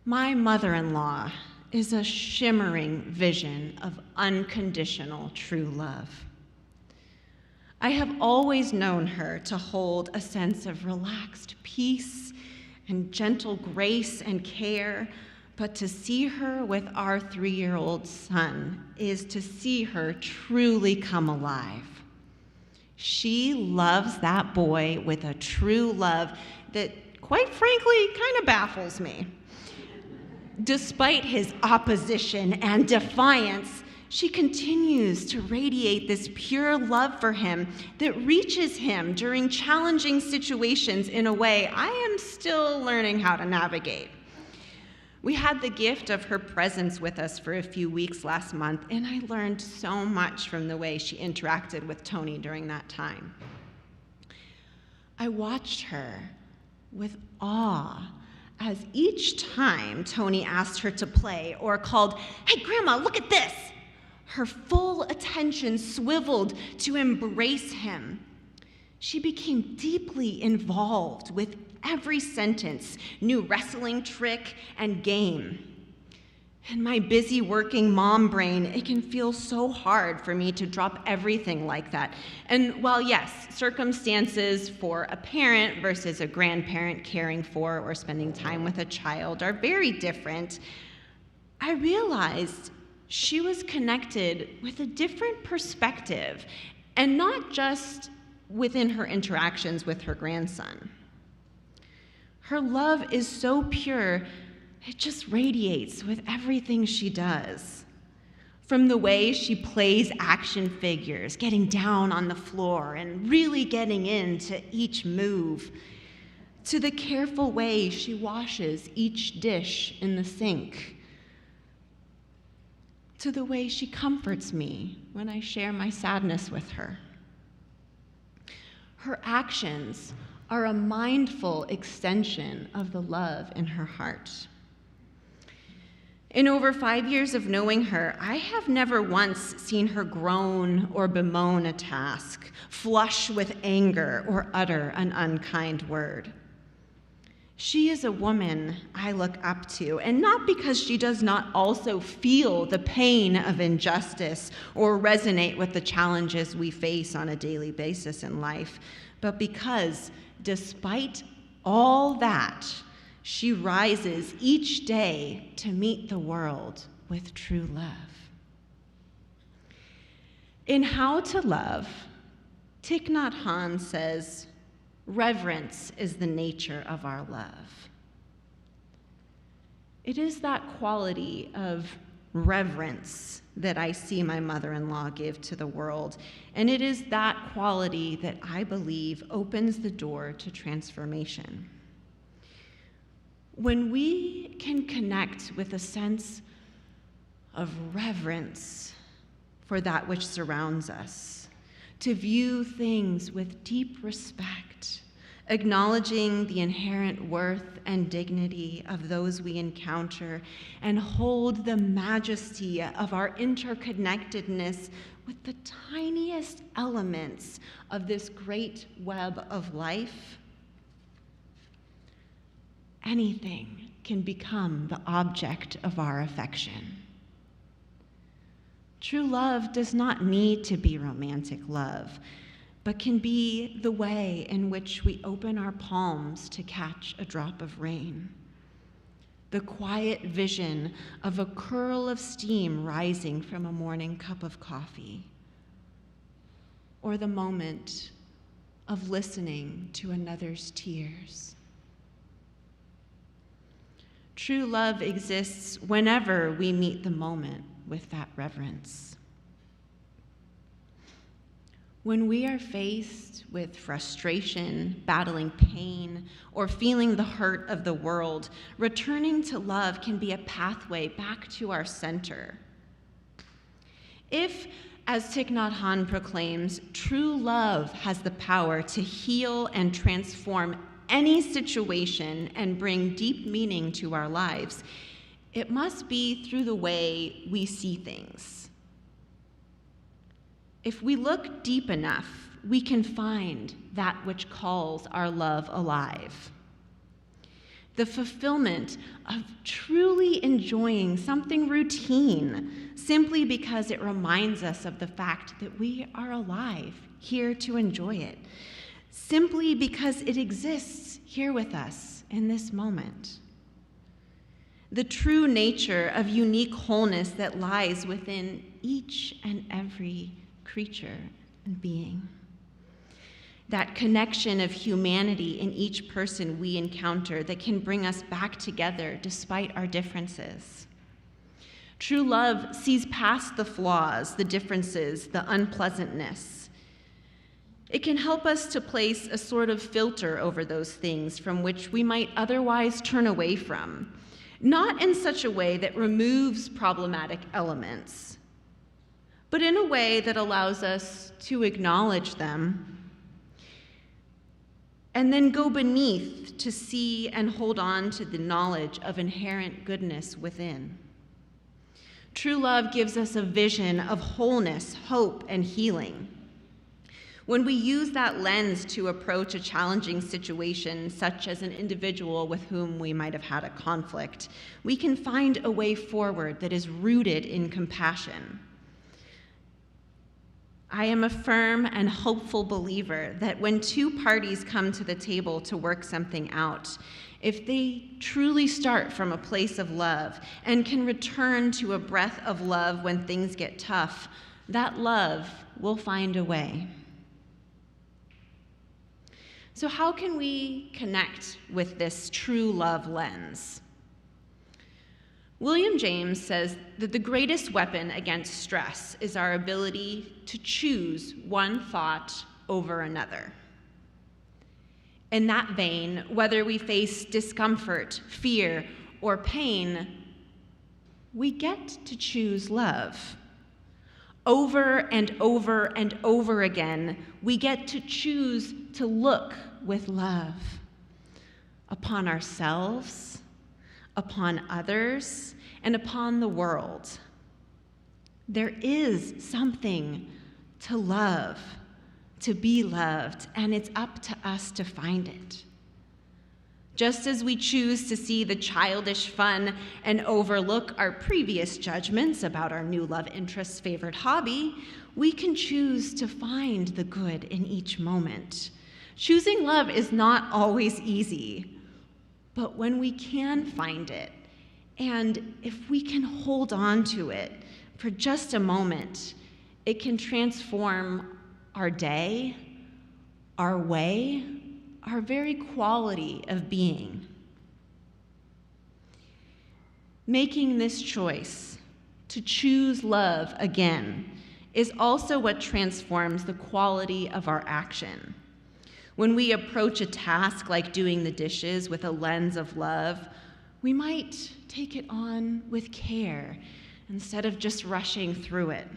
S6: My mother-in-law is a shimmering vision of unconditional true love. I have always known her to hold a sense of relaxed peace and gentle grace and care, but to see her with our 3-year-old son is to see her truly come alive. She loves that boy with a true love that, quite frankly, kind of baffles me. Despite his opposition and defiance, she continues to radiate this pure love for him that reaches him during challenging situations in a way I am still learning how to navigate. We had the gift of her presence with us for a few weeks last month, and I learned so much from the way she interacted with Tony during that time. I watched her with awe as each time Tony asked her to play or called, "Hey, Grandma, look at this," her full attention swiveled to embrace him. She became deeply involved with every sentence, new wrestling trick, and game. In my busy working mom brain, it can feel so hard for me to drop everything like that. And while yes, circumstances for a parent versus a grandparent caring for or spending time with a child are very different, I realized she was connected with a different perspective, and not just within her interactions with her grandson. Her love is so pure, it just radiates with everything she does. From the way she plays action figures, getting down on the floor and really getting into each move, to the careful way she washes each dish in the sink, to the way she comforts me when I share my sadness with her. Her actions are a mindful extension of the love in her heart. In over 5 years of knowing her, I have never once seen her groan or bemoan a task, flush with anger, or utter an unkind word. She is a woman I look up to, and not because she does not also feel the pain of injustice or resonate with the challenges we face on a daily basis in life, but because, despite all that, she rises each day to meet the world with true love. In How to Love, Thich Nhat Hanh says, "Reverence is the nature of our love." It is that quality of reverence that I see my mother-in-law give to the world, and it is that quality that I believe opens the door to transformation. When we can connect with a sense of reverence for that which surrounds us, to view things with deep respect, acknowledging the inherent worth and dignity of those we encounter, and hold the majesty of our interconnectedness with the tiniest elements of this great web of life, anything can become the object of our affection. True love does not need to be romantic love, but can be the way in which we open our palms to catch a drop of rain, the quiet vision of a curl of steam rising from a morning cup of coffee, or the moment of listening to another's tears. True love exists whenever we meet the moment with that reverence. When we are faced with frustration, battling pain, or feeling the hurt of the world, returning to love can be a pathway back to our center. If, as Thich Nhat Hanh proclaims, true love has the power to heal and transform any situation and bring deep meaning to our lives, it must be through the way we see things. If we look deep enough, we can find that which calls our love alive. The fulfillment of truly enjoying something routine simply because it reminds us of the fact that we are alive, here to enjoy it, simply because it exists here with us in this moment. The true nature of unique wholeness that lies within each and every creature and being. That connection of humanity in each person we encounter that can bring us back together despite our differences. True love sees past the flaws, the differences, the unpleasantness. It can help us to place a sort of filter over those things from which we might otherwise turn away from, not in such a way that removes problematic elements, but in a way that allows us to acknowledge them and then go beneath to see and hold on to the knowledge of inherent goodness within. True love gives us a vision of wholeness, hope, and healing. When we use that lens to approach a challenging situation, such as an individual with whom we might have had a conflict, we can find a way forward that is rooted in compassion. I am a firm and hopeful believer that when two parties come to the table to work something out, if they truly start from a place of love and can return to a breath of love when things get tough, that love will find a way. So how can we connect with this true love lens? William James says that the greatest weapon against stress is our ability to choose one thought over another. In that vein, whether we face discomfort, fear, or pain, we get to choose love. Over and over and over again, we get to choose to look with love upon ourselves, upon others, and upon the world. There is something to love, to be loved, and it's up to us to find it. Just as we choose to see the childish fun and overlook our previous judgments about our new love interest's favorite hobby, we can choose to find the good in each moment. Choosing love is not always easy, but when we can find it, and if we can hold on to it for just a moment, it can transform our day, our way, our very quality of being. Making this choice to choose love again is also what transforms the quality of our action. When we approach a task like doing the dishes with a lens of love, we might take it on with care instead of just rushing through it.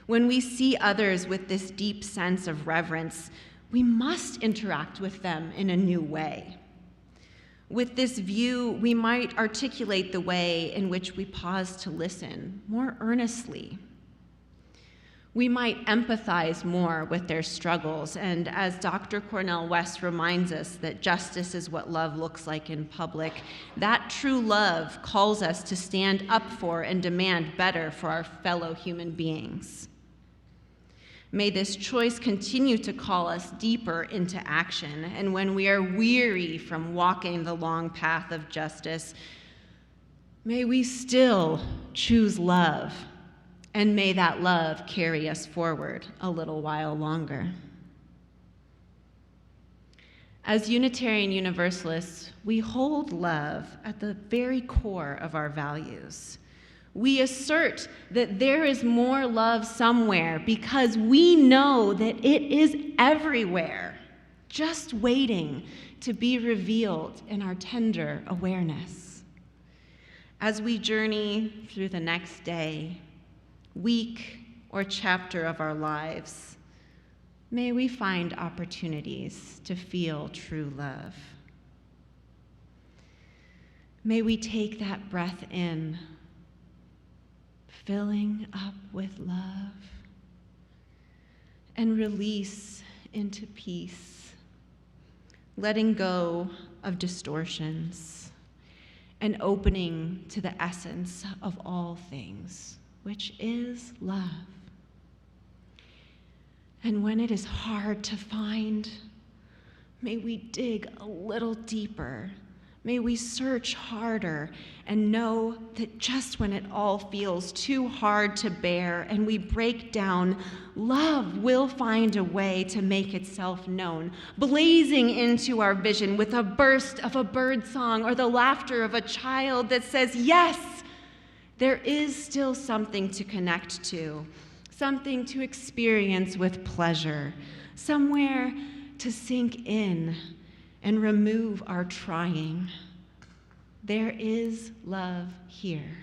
S6: When we see others with this deep sense of reverence, we must interact with them in a new way. With this view, we might articulate the way in which we pause to listen more earnestly. We might empathize more with their struggles, and as Dr. Cornel West reminds us that justice is what love looks like in public, that true love calls us to stand up for and demand better for our fellow human beings. May this choice continue to call us deeper into action, and when we are weary from walking the long path of justice, may we still choose love, and may that love carry us forward a little while longer. As Unitarian Universalists, we hold love at the very core of our values. We assert that there is more love somewhere because we know that it is everywhere, just waiting to be revealed in our tender awareness. As we journey through the next day, week, or chapter of our lives, may we find opportunities to feel true love. May we take that breath in, filling up with love, and release into peace, letting go of distortions and opening to the essence of all things, which is love. And when it is hard to find, may we dig a little deeper. May we search harder and know that just when it all feels too hard to bear and we break down, love will find a way to make itself known, blazing into our vision with a burst of a bird song or the laughter of a child that says, yes, there is still something to connect to, something to experience with pleasure, somewhere to sink in and remove our trying. There is love here.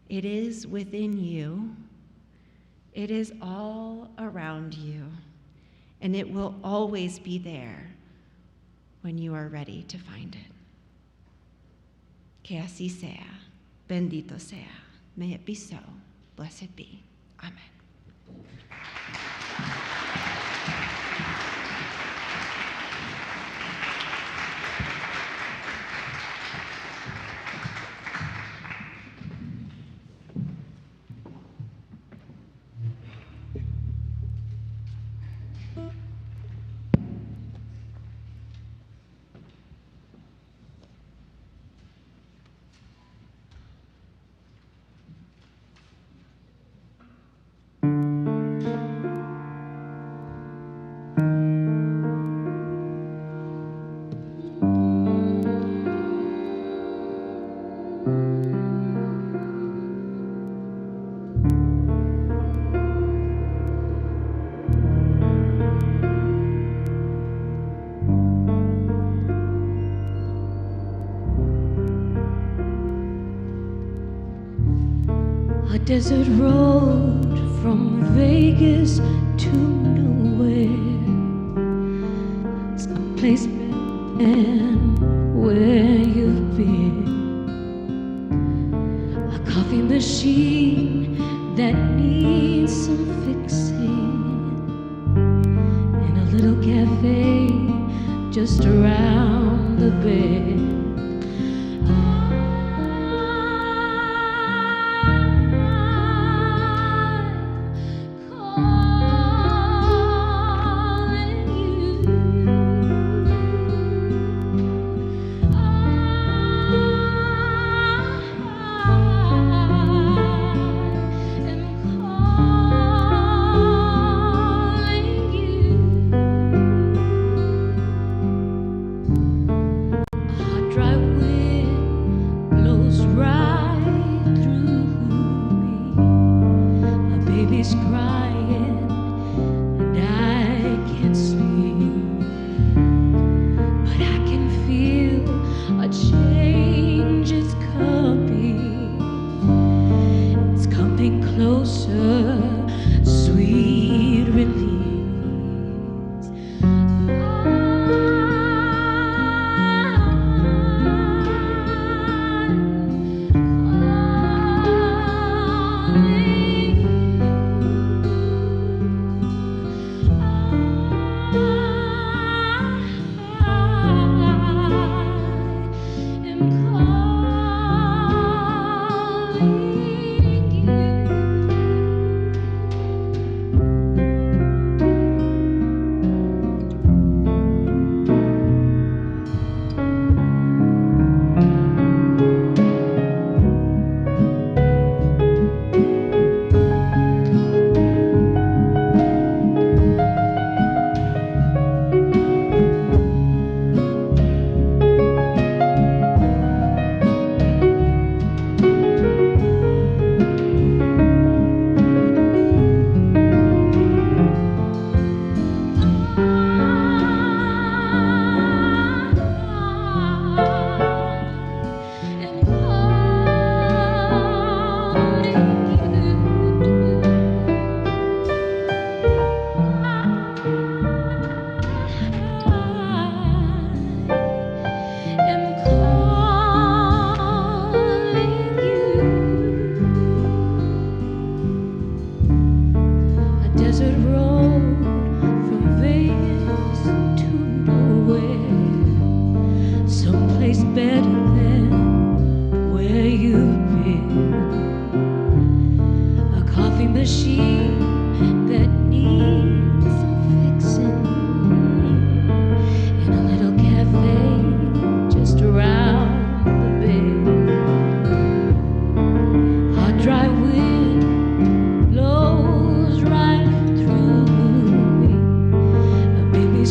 S6: It is within you. It is all around you, and it will always be there when you are ready to find it. Que así sea, bendito sea. May it be so, blessed be. Amen.
S5: A desert road from Vegas to nowhere, someplace better where you've been. A coffee machine that needs some fixing, in a little cafe just around the bend.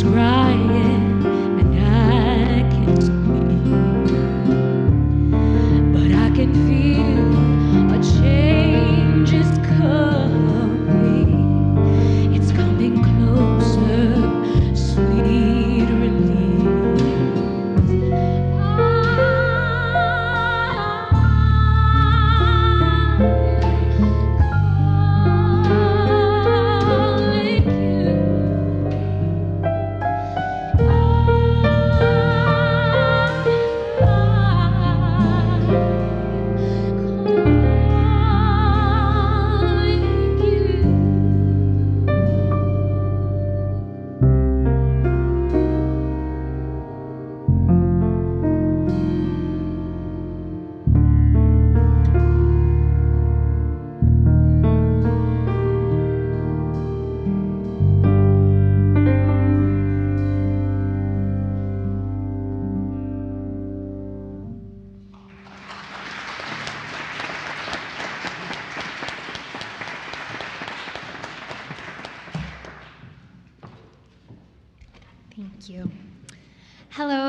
S5: Crying and I can't speak.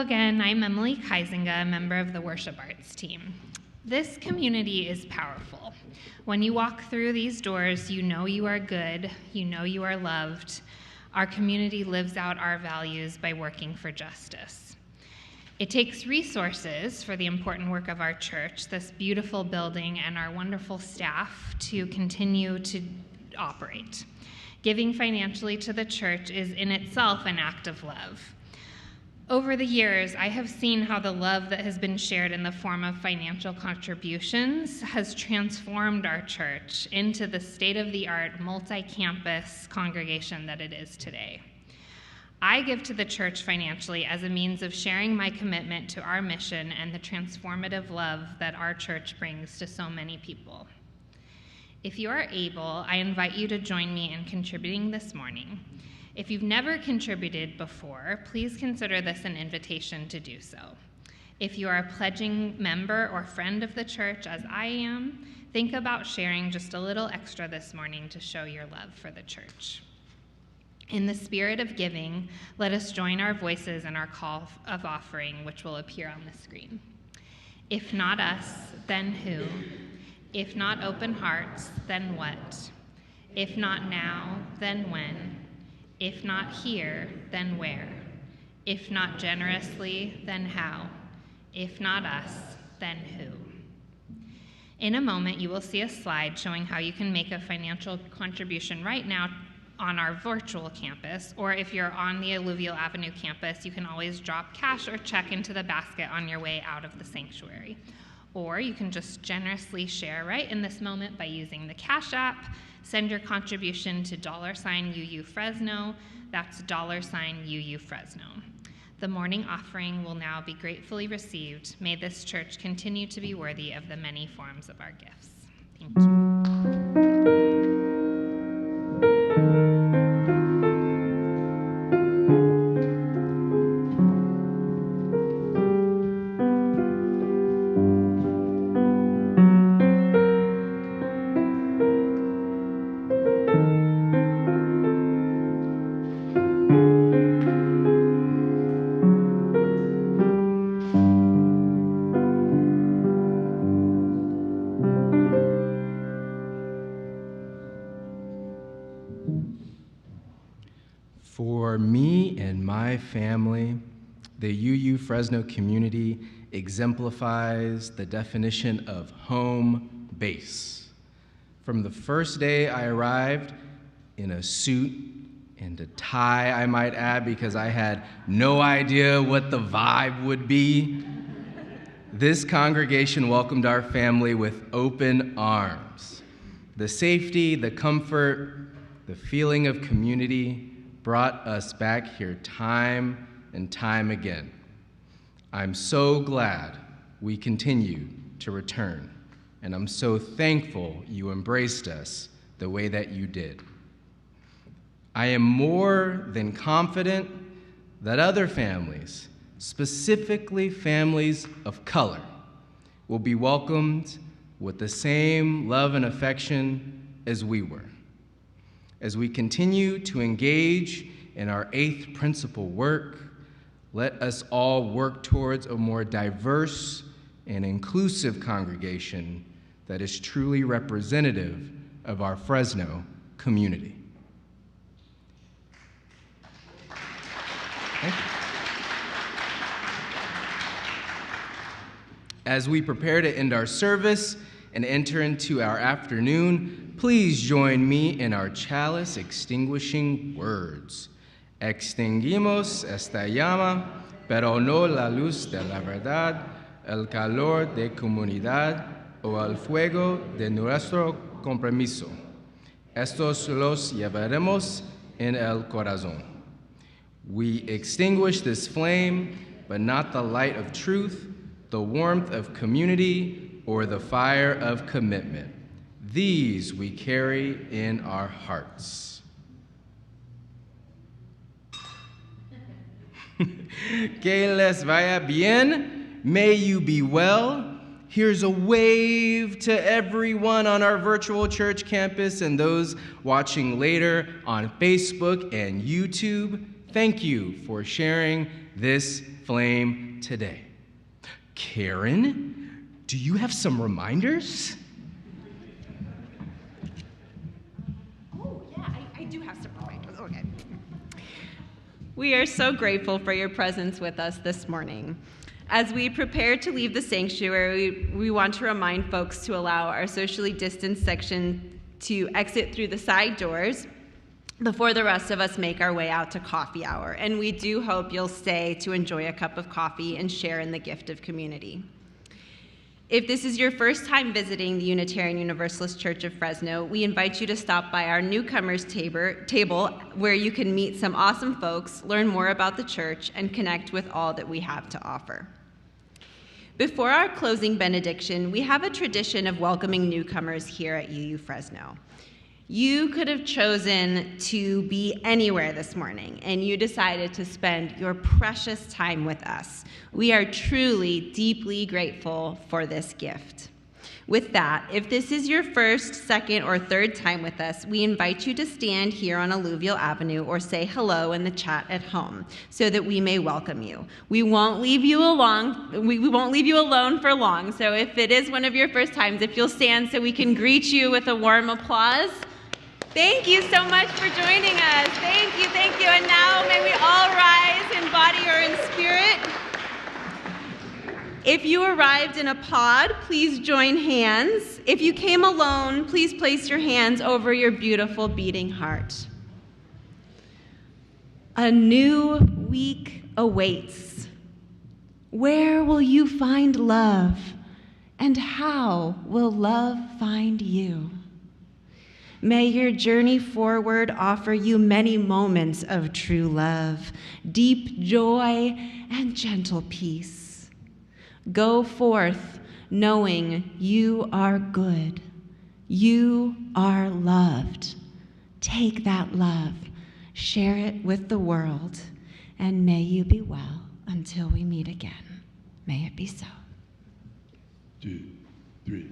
S1: again, I'm Emily Kaisinga, a member of the worship arts team. This community is powerful. When you walk through these doors, you know you are good, you know you are loved. Our community lives out our values by working for justice. It takes resources for the important work of our church, this beautiful building, and our wonderful staff to continue to operate. Giving financially to the church is in itself an act of love. Over the years, I have seen how the love that has been shared in the form of financial contributions has transformed our church into the state-of-the-art, multi-campus congregation that it is today. I give to the church financially as a means of sharing my commitment to our mission and the transformative love that our church brings to so many people. If you are able, I invite you to join me in contributing this morning. If you've never contributed before, please consider this an invitation to do so. If you are a pledging member or friend of the church, as I am, think about sharing just a little extra this morning to show your love for the church. In the spirit of giving, let us join our voices in our call of offering, which will appear on the screen. If not us, then who? If not open hearts, then what? If not now, then when? If not here, then where? If not generously, then how? If not us, then who? In a moment, you will see a slide showing how you can make a financial contribution right now on our virtual campus, or if you're on the Alluvial Avenue campus, you can always drop cash or check into the basket on your way out of the sanctuary. Or you can just generously share right in this moment by using the Cash App. Send your contribution to $UU Fresno. That's $UU Fresno. The morning offering will now be gratefully received. May this church continue to be worthy of the many forms of our gifts. Thank you.
S4: For me and my family, the UU Fresno community exemplifies the definition of home base. From the first day I arrived, in a suit and a tie, I might add, because I had no idea what the vibe would be, this congregation welcomed our family with open arms. The safety, the comfort, the feeling of community brought us back here time and time again. I'm so glad we continue to return, and I'm so thankful you embraced us the way that you did. I am more than confident that other families, specifically families of color, will be welcomed with the same love and affection as we were. As we continue to engage in our 8th principle work, let us all work towards a more diverse and inclusive congregation that is truly representative of our Fresno community. Thank you. As we prepare to end our service and enter into our afternoon, please join me in our chalice extinguishing words. Extinguimos esta llama, pero no la luz de la verdad, el calor de comunidad o el fuego de nuestro compromiso. Estos los llevaremos en el corazón. We extinguish this flame, but not the light of truth, the warmth of community, or the fire of commitment. These we carry in our hearts. Que les vaya bien. May you be well. Here's a wave to everyone on our virtual church campus and those watching later on Facebook and YouTube. Thank you for sharing this flame today. Karen, do you have some reminders?
S6: Oh, yeah, I do have some reminders. Okay. We are so grateful for your presence with us this morning. As we prepare to leave the sanctuary, we want to remind folks to allow our socially distanced section to exit through the side doors before the rest of us make our way out to coffee hour. And we do hope you'll stay to enjoy a cup of coffee and share in the gift of community. If this is your first time visiting the Unitarian Universalist Church of Fresno, we invite you to stop by our newcomers table where you can meet some awesome folks, learn more about the church, and connect with all that we have to offer. Before our closing benediction, we have a tradition of welcoming newcomers here at UU Fresno. You could have chosen to be anywhere this morning, and you decided to spend your precious time with us. We are truly, deeply grateful for this gift. With that, if this is your first, second, or third time with us, we invite you to stand here on Alluvial Avenue or say hello in the chat at home so that we may welcome you. We won't leave you alone. We won't leave you alone for long. So if it is one of your first times, if you'll stand so we can greet you with a warm applause. Thank you so much for joining us. Thank you, thank you. And now may we all rise in body or in spirit. If you arrived in a pod, please join hands. If you came alone, please place your hands over your beautiful beating heart. A new week awaits. Where will you find love? And how will love find you? May your journey forward offer you many moments of true love, deep joy, and gentle peace. Go forth knowing you are good. You are loved. Take that love, share it with the world, and may you be well until we meet again. May it be so.
S7: 2, 3.